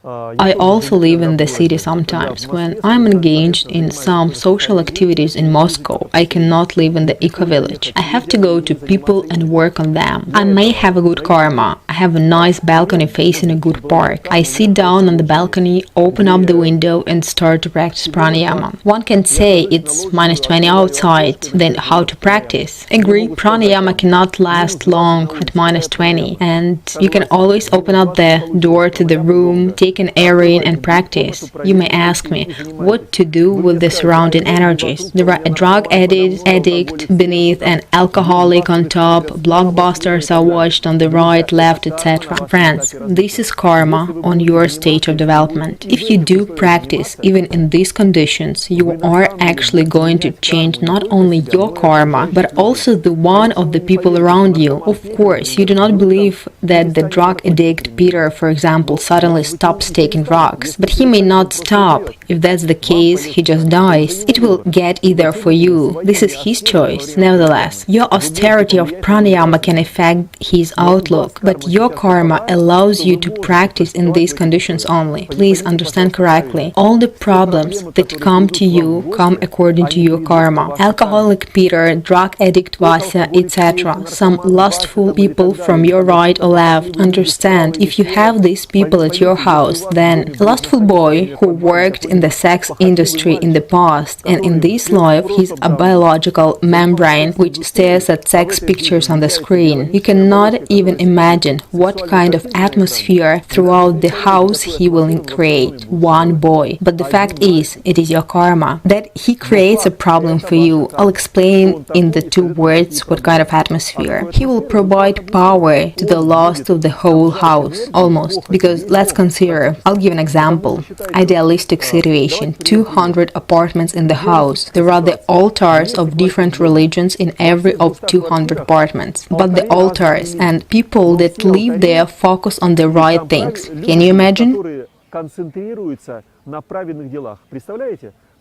Speaker 1: I also live in the city sometimes. When I'm engaged in some social activities in Moscow, I cannot live in the eco-village. I have to go to people and work on them. I may have a good karma. I have a nice balcony facing a good park. I sit down on the balcony, open up the window and start to practice pranayama. One can say it's minus 20 outside, then how to practice? Agree, pranayama cannot last long at minus 20 and you can always open up the door to the room, take an air in and practice. You may ask me what to do with the surrounding energies. There are a drug addict beneath, an alcoholic on top, blockbusters are watched on the right, left, etc. Friends, this is karma on your stage of development. If you do practice even in these conditions, you are actually going to change not only your karma, but also the one of the people around you. Of course, you do not believe that the drug addict Peter, for example, suddenly stops taking drugs. But he may not stop. If that's the case, he just dies. It will get either for you. This is his choice. Nevertheless, your austerity of pranayama can affect his outlook, but your karma allows you to practice in these conditions only. Please understand correctly. All the problems that come to you come according to your karma. Alcoholic Peter, drug addict Vasya, etc. Some lustful people from your right or left. Understand, if you have these people at your house, then a lustful boy who worked in the sex industry in the past and in this life he's a biological membrane which stares at sex pictures on the screen. You cannot even imagine what kind of atmosphere throughout the house he will create. One boy. But the fact is, it is your karma. That he creates a problem for you. I'll explain in the 2 words what kind of atmosphere. He will provide power to the lust of the whole house. Almost. Because let's consider, I'll give an example. Idealistic situation. 200 apartments in the house. There are the altars of different religions in every of 200 apartments. But the altars and people that live there focus on the right things. Can you imagine?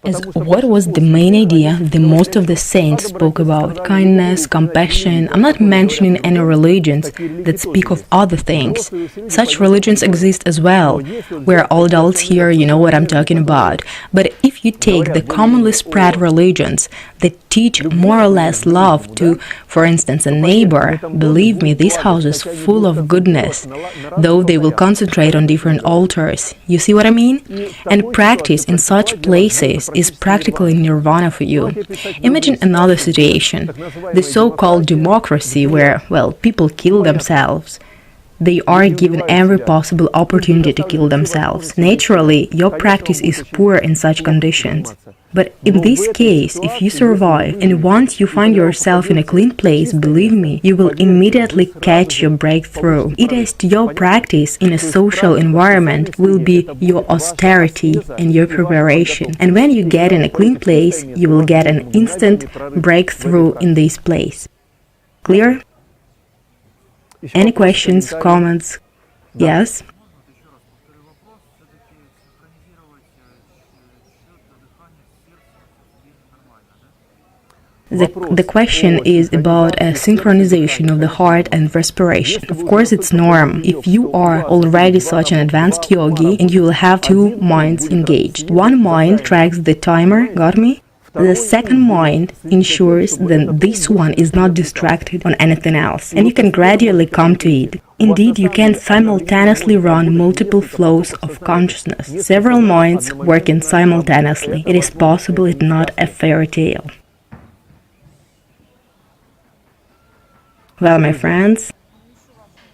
Speaker 2: As what was the main idea the most of the saints spoke about? Kindness, compassion. I'm not mentioning any religions that speak of other things. Such religions exist as well. We're all adults here, you know what I'm talking about. But if you take the commonly spread religions that teach more or less love to, for instance, a neighbor, believe me, this house is full of goodness, though they will concentrate on different altars. You see what I mean? And practice in such places is practically nirvana for you. Imagine another situation, the so-called democracy where, well, people kill themselves. They are given every possible opportunity to kill themselves. Naturally, your practice is poor in such conditions. But in this case, if you survive, and once you find yourself in a clean place, believe me, you will immediately catch your breakthrough. It is your practice in a social environment will be your austerity and your preparation. And when you get in a clean place, you will get an instant breakthrough in this place. Clear? Any questions, comments? Yes? The question is about a synchronization of the heart and respiration. Of course, it's norm. If you are already such an advanced yogi, and you will have 2 minds engaged. One mind tracks the timer, got me? The second mind ensures that this one is not distracted on anything else, and you can gradually come to it. Indeed, you can simultaneously run multiple flows of consciousness, several minds working simultaneously. It is possible, it's not a fairy tale. Well, my friends,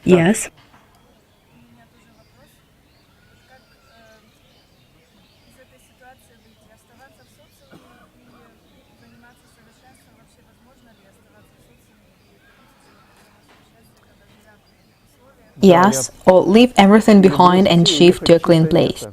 Speaker 2: yes?
Speaker 1: Yes, or leave everything behind and shift to a clean place.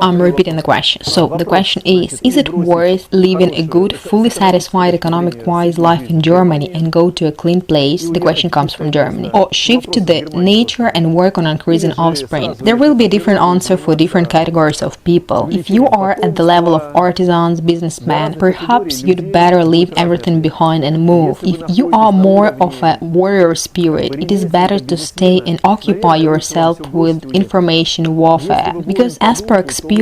Speaker 1: I'm repeating the question. So the question is it worth living a good, fully satisfied, economic-wise life in Germany and go to a clean place? The question comes from Germany. Or shift to the nature and work on increasing offspring? There will be a different answer for different categories of people. If you are at the level of artisans, businessmen, perhaps you'd better leave everything behind and move. If you are more of a warrior spirit, it is better to stay and occupy yourself with information warfare. Because as per experience,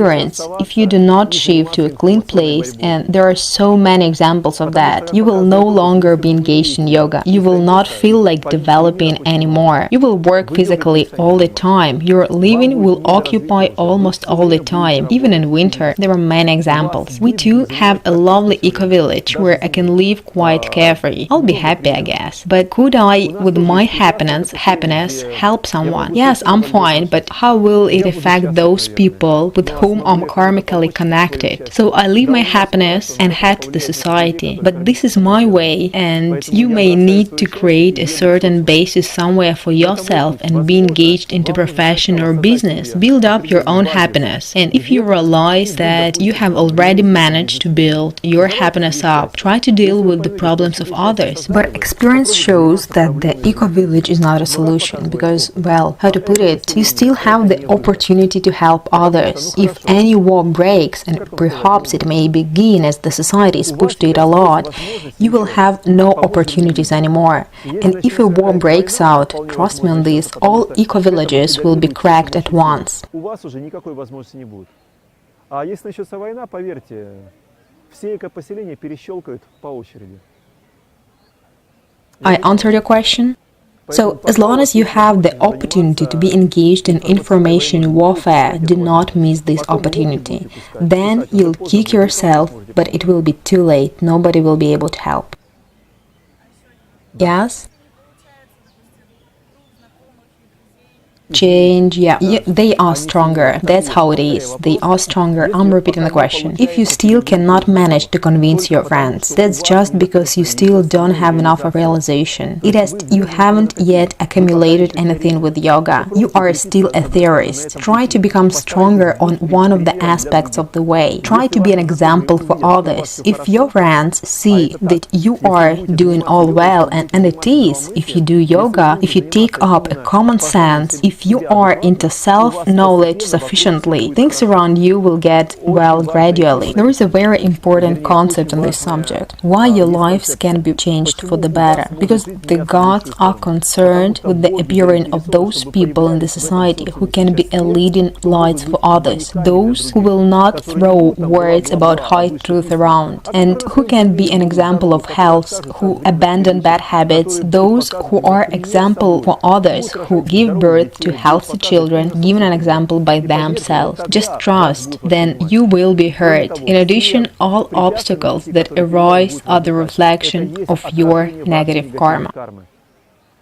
Speaker 1: if you do not shift to a clean place, and there are so many examples of that, you will no longer be engaged in yoga. You will not feel like developing anymore. You will work physically all the time. Your living will occupy almost all the time. Even in winter, there are many examples. We too have a lovely eco-village where I can live quite carefree. I'll be happy, I guess. But could I, with my happiness, help someone? Yes, I'm fine, but how will it affect those people with whom I'm karmically connected? So I leave my happiness and head to the society. But this is my way, and you may need to create a certain basis somewhere for yourself and be engaged into profession or business. Build up your own happiness. And if you realize that you have already managed to build your happiness up, try to deal with the problems of others. But experience shows that the eco-village is not a solution because, well, how to put it, you still have the opportunity to help others. If any war breaks, and perhaps it may begin as the society is pushed to it a lot, you will have no opportunities anymore. And if a war breaks out, trust me on this, all eco-villages will be cracked at once.
Speaker 3: А если начнется война, поверьте, все экопоселения перещелкают по очереди.
Speaker 1: I answered your question? So, as long as you have the opportunity to be engaged in information warfare, do not miss this opportunity. Then you'll kick yourself, but it will be too late. Nobody will be able to help. Yes? Change, yeah, they are stronger. That's how it is. They are stronger. I'm repeating the question. If you still cannot manage to convince your friends, that's just because you still don't have enough of realization. You haven't yet accumulated anything with yoga. You are still a theorist. Try to become stronger on one of the aspects of the way. Try to be an example for others. If your friends see that you are doing all well, and it is, if you do yoga, if you take up a common sense, if you are into self-knowledge sufficiently, things around you will get well gradually. There is a very important concept on this subject. Why your lives can be changed for the better. Because the gods are concerned with the appearing of those people in the society who can be a leading light for others. Those who will not throw words about high truth around, and who can be an example of health, who abandon bad habits, those who are example for others, who give birth to healthy children, given an example by themselves. Just trust, then you will be heard. In addition, all obstacles that arise are the reflection of your negative karma.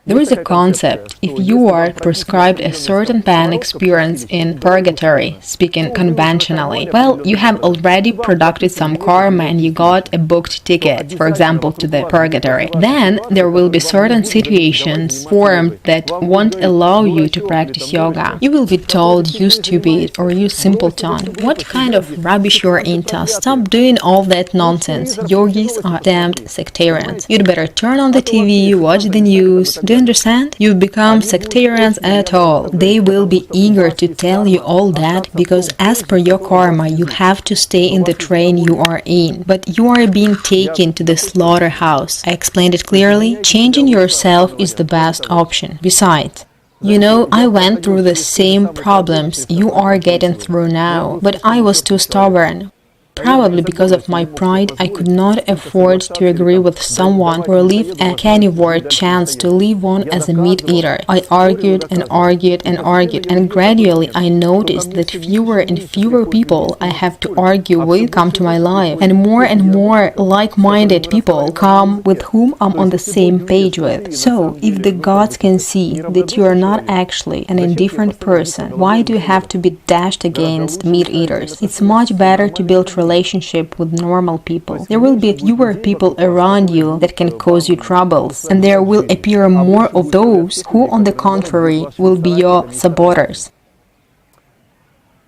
Speaker 1: There is a concept. If you are prescribed a certain pain experience in purgatory, speaking conventionally, well, you have already produced some karma and you got a booked ticket, for example, to the purgatory. Then there will be certain situations formed that won't allow you to practice yoga. You will be told, you stupid or you simpleton, what kind of rubbish you're into, stop doing all that nonsense, yogis are damned sectarians. You'd better turn on the TV, watch the news. Do you understand? You become sectarians at all. They will be eager to tell you all that because as per your karma, you have to stay in the train you are in. But you are being taken to the slaughterhouse. I explained it clearly. Changing yourself is the best option. Besides, you know, I went through the same problems you are getting through now, but I was too stubborn. Probably because of my pride, I could not afford to agree with someone or leave a carnivore chance to live on as a meat eater. I argued and argued and argued, and gradually I noticed that fewer and fewer people I have to argue with come to my life, and more like-minded people come with whom I'm on the same page with. So, if the gods can see that you are not actually an indifferent person, why do you have to be dashed against meat eaters? It's much better to build relationship with normal people. There will be fewer people around you that can cause you troubles, and there will appear more of those who, on the contrary, will be your saboteurs.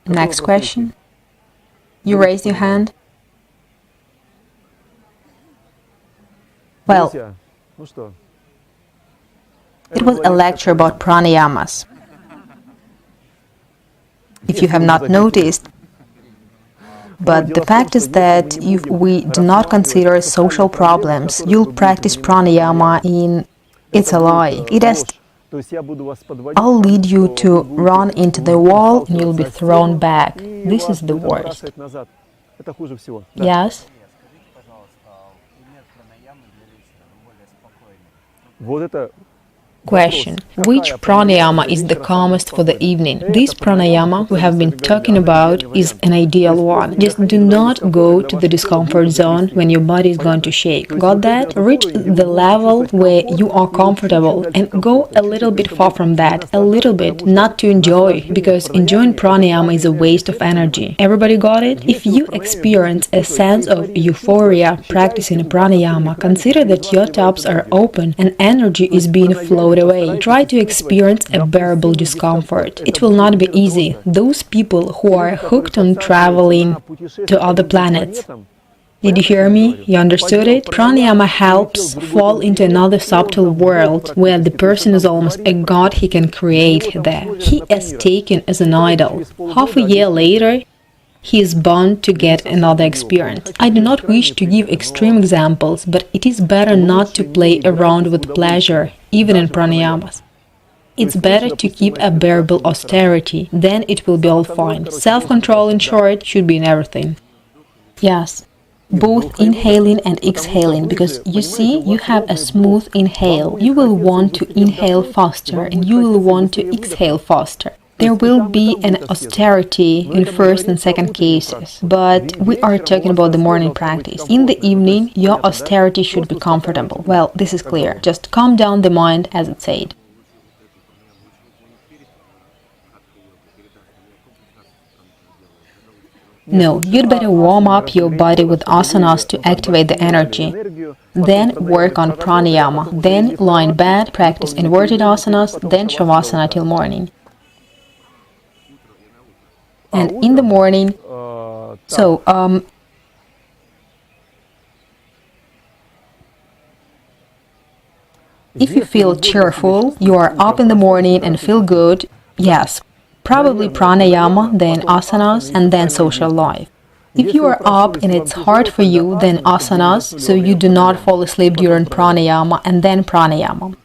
Speaker 1: Next question. You raised your hand? Well,
Speaker 3: Друзья, ну что?
Speaker 1: it was a lecture about pranayamas. If you have not noticed, but the fact is that if we do not consider social problems, you'll practice pranayama in... It's a lie. It is...
Speaker 3: То есть я буду вас подводить,
Speaker 1: I'll lead you
Speaker 3: что
Speaker 1: to
Speaker 3: вы будете
Speaker 1: run into the wall and you'll be
Speaker 3: сталкиваться о
Speaker 1: thrown
Speaker 3: стену,
Speaker 1: back.
Speaker 3: и
Speaker 1: This
Speaker 3: вас
Speaker 1: is the
Speaker 3: будет
Speaker 1: worst.
Speaker 3: отбрасывать назад. Это хуже всего. Да.
Speaker 1: Yes?
Speaker 3: Вот это
Speaker 1: Question. Which pranayama is the calmest for the evening? This pranayama we have been talking about is an ideal one. Just do not go to the discomfort zone when your body is going to shake. Got that? Reach the level where you are comfortable and go a little bit far from that. A little bit. Not to enjoy, because enjoying pranayama is a waste of energy. Everybody got it? If you experience a sense of euphoria practicing pranayama, consider that your tops are open and energy is being flowed away. Try to experience a bearable discomfort. It will not be easy. Those people who are hooked on traveling to other planets. Did you hear me? You understood it? Pranayama helps fall into another subtle world where the person is almost a god he can create there. He is taken as an idol. Half a year later, he is bound to get another experience. I do not wish to give extreme examples, but it is better not to play around with pleasure, even in pranayamas. It's better to keep a bearable austerity, then it will be all fine. Self-control, in short, should be in everything. Yes, both inhaling and exhaling, because you see, you have a smooth inhale. You will want to inhale faster and you will want to exhale faster. There will be an austerity in first and second cases, but we are talking about the morning practice. In the evening, your austerity should be comfortable. Well, this is clear. Just calm down the mind, as it said. No, you'd better warm up your body with asanas to activate the energy. Then work on pranayama. Then lie in bed, practice inverted asanas, then shavasana till morning. And in the morning, if you feel cheerful, you are up in the morning and feel good, yes, probably pranayama, then asanas, and then social life. If you are up and it's hard for you, then asanas, so you do not fall asleep during pranayama, and then pranayama.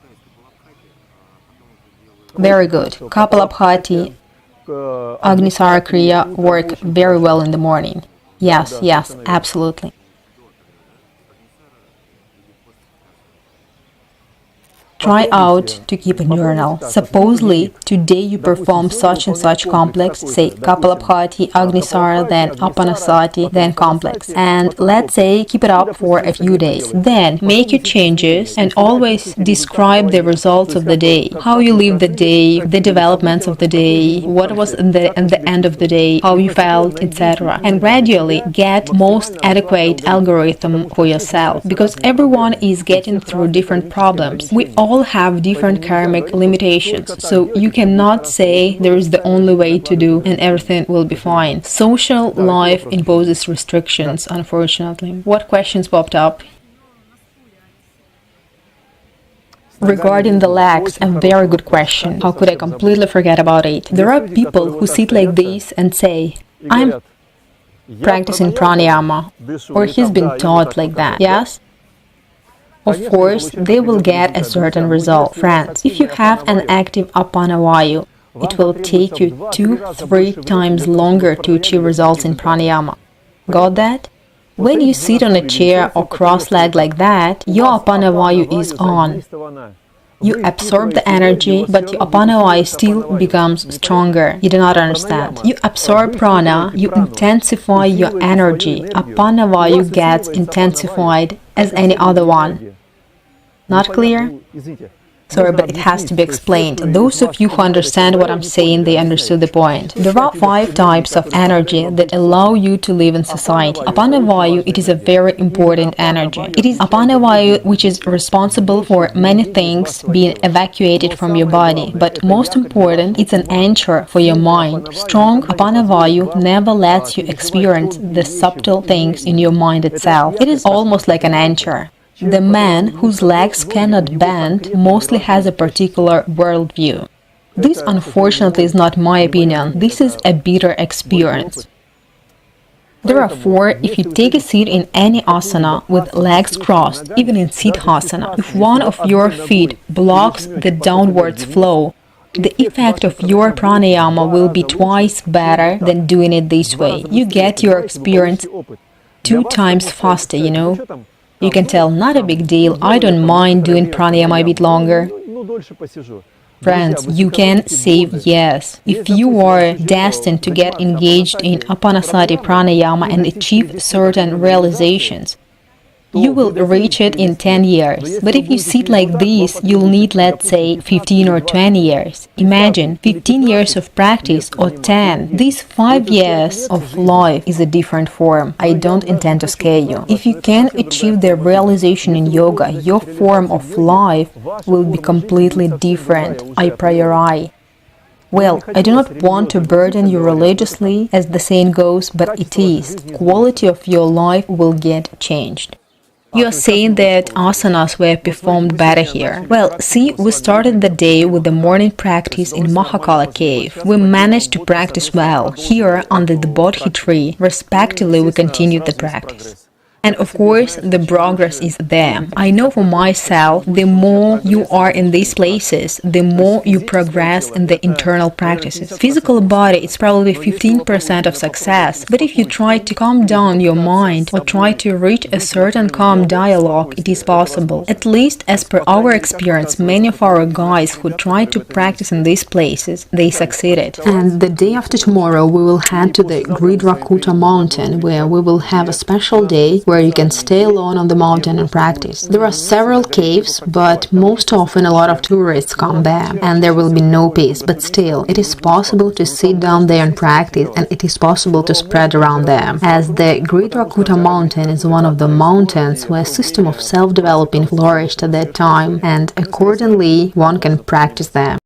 Speaker 1: Very good. Kapalabhati, Agnisara Kriya work very well in the morning. Yes, yes, absolutely. Try out to keep a journal. Supposedly, today you perform such and such complex, say Kapalabhati, Agnisara, then Apanasati, then complex. And let's say keep it up for a few days. Then make your changes and always describe the results of the day. How you live the day, the developments of the day, what was at the end of the day, how you felt, etc. And gradually get most adequate algorithm for yourself. Because everyone is getting through different problems. We all have different karmic limitations, so you cannot say there is the only way to do and everything will be fine. Social life imposes restrictions, unfortunately. What questions popped up? Regarding the legs, a very good question. How could I completely forget about it? There are people who sit like this and say, I'm practicing pranayama, or he's been taught like that. Yes? Of course, they will get a certain result. Friends, if you have an active Apanavayu, it will take you 2-3 times longer to achieve results in pranayama. Got that? When you sit on a chair or cross-legged like that, your Apanavayu is on. You absorb the energy, but your Apanavayu still becomes stronger. You do not understand. You absorb prana, you intensify your energy. Apanavayu gets intensified as any other one. Not clear? Sorry, but it has to be explained. Those of you who understand what I'm saying, they understood the point. There are 5 types of energy that allow you to live in society. Apanavayu, it is a very important energy. It is Apanavayu which is responsible for many things being evacuated from your body. But most important, it's an anchor for your mind. Strong Apanavayu never lets you experience the subtle things in your mind itself. It is almost like an anchor. The man whose legs cannot bend mostly has a particular worldview. This, unfortunately, is not my opinion. This is a bitter experience. Therefore, if you take a seat in any asana with legs crossed, even in Siddhasana, if one of your feet blocks the downwards flow, the effect of your pranayama will be twice better than doing it this way. You get your experience 2 times faster, you know. You can tell, not a big deal, I don't mind doing pranayama a bit longer. Friends, you can save yes. If you are destined to get engaged in Apanasati pranayama and achieve certain realizations, you will reach it in 10 years. But if you sit like this, you'll need, let's say, 15 or 20 years. Imagine 15 years of practice or 10. These 5 years of life is a different form. I don't intend to scare you. If you can achieve the realization in yoga, your form of life will be completely different, a priori. Well, I do not want to burden you religiously, as the saying goes, but it is. Quality of your life will get changed. You are saying that asanas were performed better here. Well, see, we started the day with the morning practice in Mahakala cave. We managed to practice well. Here, under the Bodhi tree, respectively, we continued the practice. And of course, the progress is there. I know for myself, the more you are in these places, the more you progress in the internal practices. Physical body is probably 15% of success, but if you try to calm down your mind or try to reach a certain calm dialogue, it is possible. At least as per our experience, many of our guys who tried to practice in these places, they succeeded. And the day after tomorrow, we will head to the Gridrakuta mountain, where we will have a special day where you can stay alone on the mountain and practice. There are several caves, but most often a lot of tourists come there, and there will be no peace, but still, it is possible to sit down there and practice, and it is possible to spread around there, as the Gridrakuta mountain is one of the mountains where a system of self-developing flourished at that time, and accordingly, one can practice there.